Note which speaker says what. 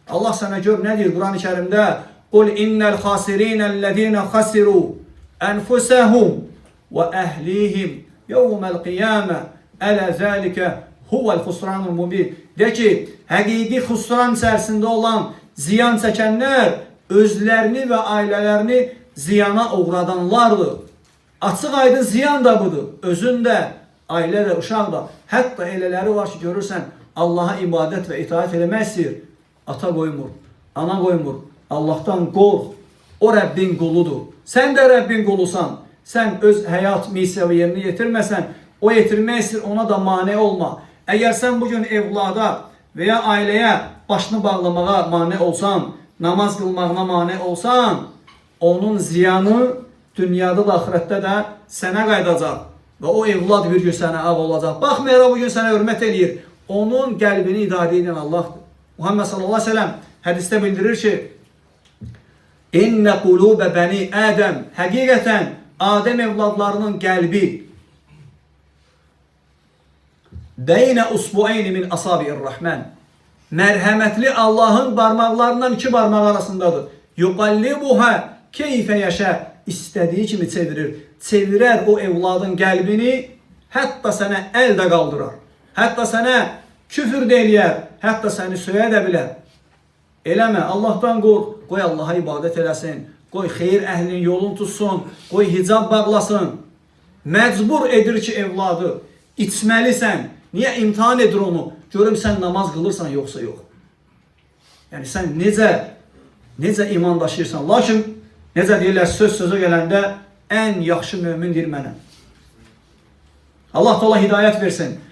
Speaker 1: Allah sana gör ne diyor Kur'an-ı Kerim'de? Kul innel khasirinellezine khasiru enfusahum ve ehlihim yevmel kıyame ele zâlike huvel husranul mubin. De ki, həqiqi husran içərisində olan ziyan çəkənlər özlərini və ailələrini ziyana uğradanlardır. Açıq aydın ziyan da budur. Özündə, ailə də, uşaq da. Hətta elələri var ki, görürsən, Allaha ibadət və itaat eləmək istəyir. Ata qoymur, ana qoymur. Allahdan qorx. O Rəbbin quludur. Sən də Rəbbin qulusan. Sən öz həyat misiyanı yerinə yetirməsən, o yetirmək istəyir, ona da mane olma. Əgər sən bugün evlada və ya ailəyə başını bağlamağa mane olsan, namaz qılmağına mane olsan, onun ziyanı dünyada da, axirətdə də sənə qaydacaq. Və o evlad bir gün sənə ağ olacaq. Baxmayaraq bugün sənə hörmət eləyir. Onun qəlbini idarə edən Allahdır. Muhammed sallallahu aleyhi ve sellem hədisdə bildirir ki, İnnə qulubə bəni Ədəm, həqiqətən Adəm evladlarının qəlbi Beynə usbu'eyni min asabi'ir-Rahman. Mərhəmətli Allahın barmaqlarından iki barmaq arasındadır. Yuqallibuha keyfə yaşa. İstədiyi kimi çevirir. Çevirər o evladın qəlbini, hətta sənə əl də qaldırar. Hətta sənə küfür də eləyər. Hətta səni söyə də bilər. Eləmə, Allahdan qorx. Qoy Allaha ibadət eləsin. Qoy xeyir əhlinin yolunu tutsun. Qoy hicab bağlasın. Məcbur edir ki, evladı içməlisən. Niyə imtihan edir onu? Görüm sən namaz qılırsan, yoxsa yox. Yəni sən necə iman daşıyırsan. Lakin necə deyirlər, söz sözə gələndə ən yaxşı mömin deyir mənəm. Allah Teala hidayət versin.